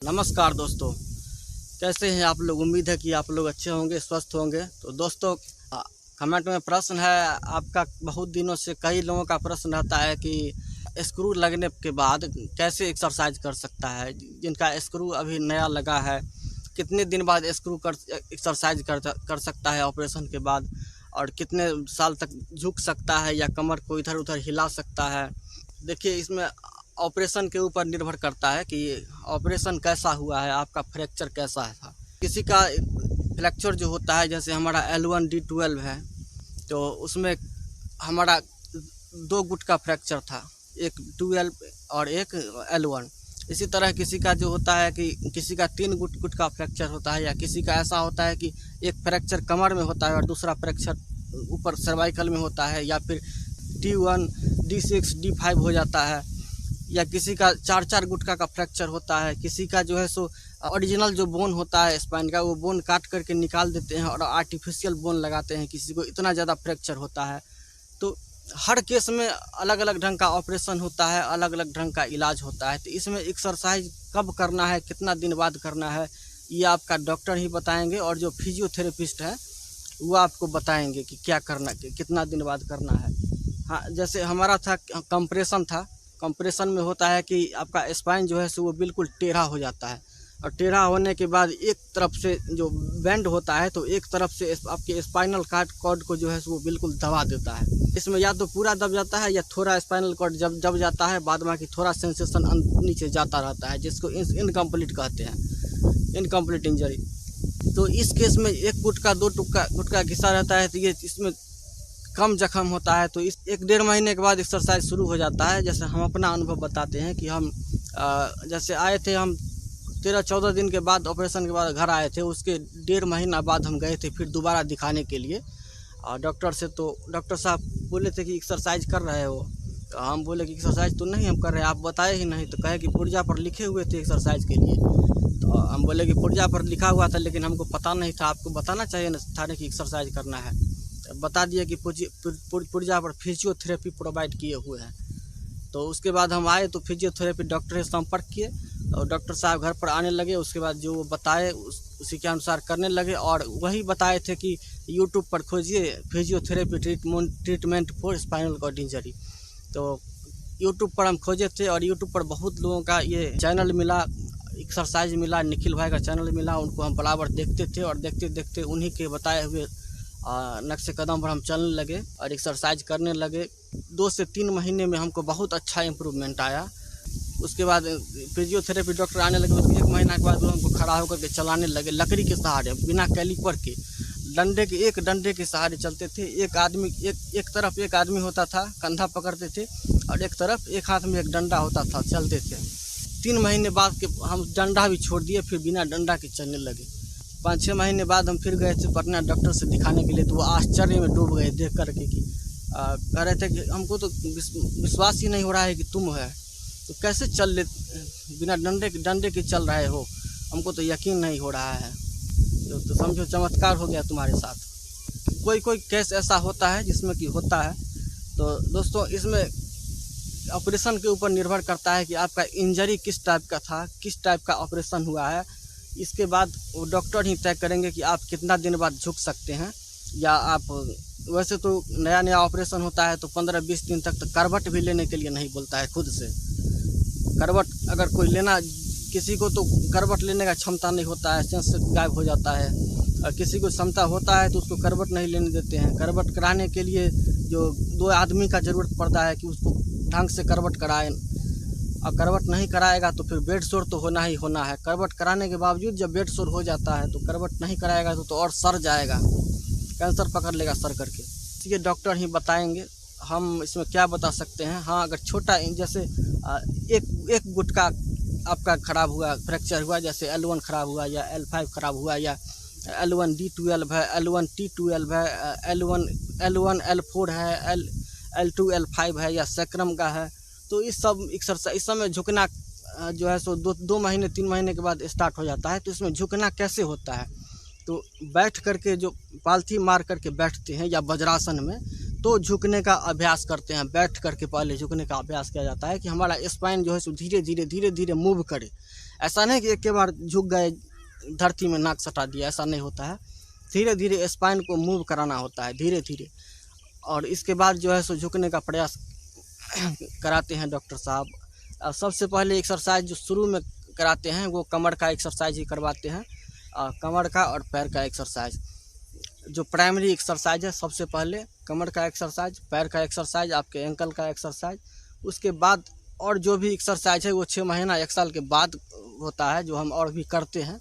नमस्कार दोस्तों, कैसे हैं आप लोग। उम्मीद है कि आप लोग अच्छे होंगे, स्वस्थ होंगे। तो दोस्तों, कमेंट में प्रश्न है आपका। बहुत दिनों से कई लोगों का प्रश्न रहता है कि स्क्रू लगने के बाद कैसे एक्सरसाइज कर सकता है। जिनका स्क्रू अभी नया लगा है, कितने दिन बाद स्क्रू कर एक्सरसाइज कर सकता है ऑपरेशन के बाद, और कितने साल तक झुक सकता है या कमर को इधर उधर हिला सकता है। देखिए, इसमें ऑपरेशन के ऊपर निर्भर करता है कि ऑपरेशन कैसा हुआ है, आपका फ्रैक्चर कैसा है था। किसी का फ्रैक्चर जो होता है, जैसे हमारा L1D12 है, तो उसमें हमारा 2 गुट का फ्रैक्चर था, एक 12 और एक L1। इसी तरह किसी का जो होता है कि किसी का 3 गुट का फ्रैक्चर होता है, या किसी का ऐसा होता है कि एक फ्रैक्चर कमर में होता है और दूसरा फ्रैक्चर ऊपर सर्वाइकल में होता है, या फिर D1, D6, D5 हो जाता है, या किसी का 4 गुटका का फ्रैक्चर होता है। किसी का जो है सो ओरिजिनल जो बोन होता है स्पाइन का, वो बोन काट करके निकाल देते हैं और आर्टिफिशियल बोन लगाते हैं। किसी को इतना ज़्यादा फ्रैक्चर होता है। तो हर केस में अलग अलग ढंग का ऑपरेशन होता है, अलग अलग ढंग का इलाज होता है। तो इसमें एक्सरसाइज कब करना है, कितना दिन बाद करना है, ये आपका डॉक्टर ही बताएंगे, और जो फिजियोथेरेपिस्ट है वो आपको बताएंगे कि क्या करना, कितना दिन बाद करना है। हाँ, जैसे हमारा था कंप्रेशन था। कंप्रेशन में होता है कि आपका स्पाइन जो है सो वो बिल्कुल टेढ़ा हो जाता है, और टेढ़ा होने के बाद एक तरफ से जो बेंड होता है, तो एक तरफ से आपके स्पाइनल कॉर्ड को जो है सो वो बिल्कुल दबा देता है। इसमें या तो पूरा दब जाता है, या थोड़ा स्पाइनल कॉर्ड जब दब जाता है, बाद बाकी थोड़ा सेंसेशन नीचे जाता रहता है, जिसको इनकम्प्लीट कहते हैं, इनकम्प्लीट इंजरी। तो इस केस में एक गुटका 2 गुटका घिसा रहता है, तो ये इसमें कम जख्म होता है। तो इस 1-1.5 महीने के बाद एक्सरसाइज शुरू हो जाता है। जैसे हम अपना अनुभव बताते हैं कि हम जैसे आए थे, हम 13-14 दिन के बाद ऑपरेशन के बाद घर आए थे। उसके 1.5 महीना बाद हम गए थे फिर दोबारा दिखाने के लिए डॉक्टर से। तो डॉक्टर साहब बोले थे कि एक्सरसाइज कर रहे हो। तो हम बोले कि एक्सरसाइज तो नहीं हम कर रहे हैं, आप बताए ही नहीं। तो कहे कि पुर्जा पर लिखे हुए थे एक्सरसाइज के लिए। तो हम बोले कि पुर्जा पर लिखा हुआ था, लेकिन हमको पता नहीं था, आपको बताना चाहिए ना था कि एक्सरसाइज करना है। बता दिया कि पुर्जा पर फिजियोथेरेपी प्रोवाइड किए हुए हैं। तो उसके बाद हम आए तो फिजियोथेरेपी डॉक्टर से संपर्क किए, और डॉक्टर साहब घर पर आने लगे। उसके बाद जो वो बताए उसी के अनुसार करने लगे, और वही बताए थे कि यूट्यूब पर खोजिए physiotherapy treatment for spinal cord injury. तो यूट्यूब पर हम खोजे थे, और यूट्यूब पर बहुत लोगों का ये चैनल मिला, एक्सरसाइज मिला, निखिल भाई का चैनल मिला। उनको हम बराबर देखते थे, और देखते देखते उन्हीं के बताए हुए नक्शे कदम पर हम चलने लगे और एक्सरसाइज करने लगे। 2 से 3 महीने में हमको बहुत अच्छा इम्प्रूवमेंट आया। उसके बाद फिजियोथेरेपी डॉक्टर आने लगे। उसके 1 महीना के बाद वो हमको खड़ा होकर के चलाने लगे, लकड़ी के सहारे, बिना कैलिपर के, एक डंडे के सहारे चलते थे। एक तरफ एक आदमी होता था, कंधा पकड़ते थे, और एक तरफ एक हाथ में एक डंडा होता था, चलते थे। 3 महीने बाद के हम डंडा भी छोड़ दिए, फिर बिना डंडा के चलने लगे। 5-6 महीने बाद हम फिर गए थे पटना डॉक्टर से दिखाने के लिए। तो वो आश्चर्य में डूब गए देख करके कि कह रहे थे कि हमको तो विश्वास ही नहीं हो रहा है कि तुम है, तो कैसे चल ले बिना डंडे के चल रहे हो, हमको तो यकीन नहीं हो रहा है। तो समझो चमत्कार हो गया तुम्हारे साथ। कोई केस ऐसा होता है जिसमें कि होता है। तो दोस्तों, इसमें ऑपरेशन के ऊपर निर्भर करता है कि आपका इंजरी किस टाइप का था, किस टाइप का ऑपरेशन हुआ है। इसके बाद वो डॉक्टर ही तय करेंगे कि आप कितना दिन बाद झुक सकते हैं, या आप वैसे तो नया ऑपरेशन होता है तो 15-20 दिन तक तो करवट भी लेने के लिए नहीं बोलता है खुद से। करवट अगर कोई लेना, किसी को तो करवट लेने का क्षमता नहीं होता है, सेंस गायब हो जाता है, और किसी को क्षमता होता है तो उसको करवट नहीं लेने देते हैं। करवट कराने के लिए जो 2 आदमी का ज़रूरत पड़ता है कि उसको ढंग से करवट कराएं, और करवट नहीं कराएगा तो फिर बेड सोर तो होना ही होना है। करवट कराने के बावजूद जब बेड सोर हो जाता है तो करवट नहीं कराएगा तो और सर जाएगा, कैंसर पकड़ लेगा सर करके। ये डॉक्टर ही बताएंगे, हम इसमें क्या बता सकते हैं। हाँ, अगर छोटा जैसे एक गुटका आपका ख़राब हुआ, फ्रैक्चर हुआ, जैसे L1 ख़राब हुआ, या L5 ख़राब हुआ, या L1D12 है, L1T12 है, L1 L4 है, L2 L5 है, या सैक्रम का है। तो इस समय झुकना जो है सो 2 महीने 3 महीने के बाद स्टार्ट हो जाता है। तो इसमें झुकना कैसे होता है, तो बैठ करके जो पालथी मार करके बैठते हैं, या वज्रासन में, तो झुकने का अभ्यास करते हैं। बैठ करके पहले झुकने का अभ्यास किया जाता है कि हमारा स्पाइन जो है सो धीरे धीरे मूव करे। ऐसा नहीं कि एक के बार झुक गए धरती में नाक सटा दिया, ऐसा नहीं होता है। धीरे धीरे स्पाइन को मूव कराना होता है, धीरे धीरे। और इसके बाद जो है सो झुकने का प्रयास कराते हैं डॉक्टर साहब। सबसे पहले एक्सरसाइज जो शुरू में कराते हैं वो कमर का एक्सरसाइज ही करवाते हैं, कमर का और पैर का एक्सरसाइज। जो प्राइमरी एक्सरसाइज है, सबसे पहले कमर का एक्सरसाइज, पैर का एक्सरसाइज, आपके एंकल का एक्सरसाइज। उसके बाद और जो भी एक्सरसाइज है वो 6 महीना 1 साल के बाद होता है, जो हम और भी करते हैं।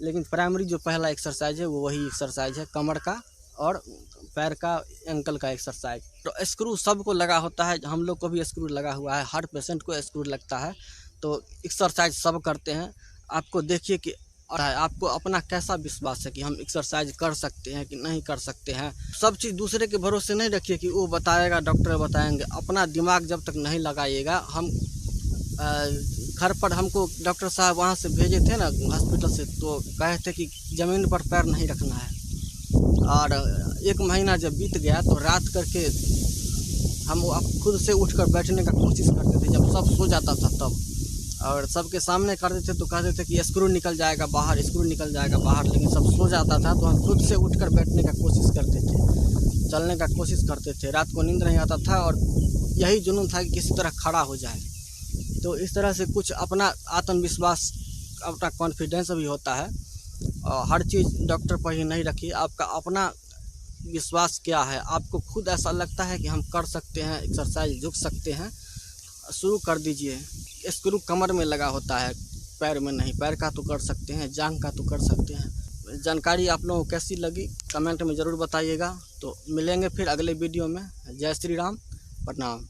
लेकिन प्राइमरी जो पहला एक्सरसाइज है वो वही एक्सरसाइज है, कमर का और पैर का, एंकल का एक्सरसाइज। तो स्क्रू सबको लगा होता है, हम लोग को भी स्क्रू लगा हुआ है, हर पेशेंट को स्क्रू लगता है। तो एक्सरसाइज सब करते हैं। आपको देखिए कि और आपको अपना कैसा विश्वास है कि हम एक्सरसाइज कर सकते हैं कि नहीं कर सकते हैं। सब चीज़ दूसरे के भरोसे नहीं रखिए कि वो बताएगा, डॉक्टर बताएंगे। अपना दिमाग जब तक नहीं लगाइएगा। हम घर पर हमको डॉक्टर साहब वहाँ से भेजे थे ना हॉस्पिटल से, तो कहे थे कि ज़मीन पर पैर नहीं रखना है। और 1 महीना जब बीत गया तो रात करके हम खुद से उठकर बैठने का कोशिश करते थे, जब सब सो जाता था तब। और सबके सामने करते थे तो कहते थे कि स्क्रू निकल जाएगा बाहर, स्क्रू निकल जाएगा बाहर। लेकिन सब सो जाता था तो हम खुद से उठकर बैठने का कोशिश करते थे, चलने का कोशिश करते थे। रात को नींद नहीं आता था और यही जुनून था कि किसी तरह खड़ा हो जाए। तो इस तरह से कुछ अपना आत्मविश्वास, अपना कॉन्फिडेंस भी होता है। और हर चीज़ डॉक्टर पर ही नहीं रखिए। आपका अपना विश्वास क्या है, आपको खुद ऐसा लगता है कि हम कर सकते हैं, एक्सरसाइज झुक सकते हैं, शुरू कर दीजिए। स्क्रू कमर में लगा होता है, पैर में नहीं। पैर का तो कर सकते हैं, जांघ का तो कर सकते हैं। जानकारी आप लोगों को कैसी लगी कमेंट में ज़रूर बताइएगा। तो मिलेंगे फिर अगले वीडियो में। जय श्री राम, प्रणाम।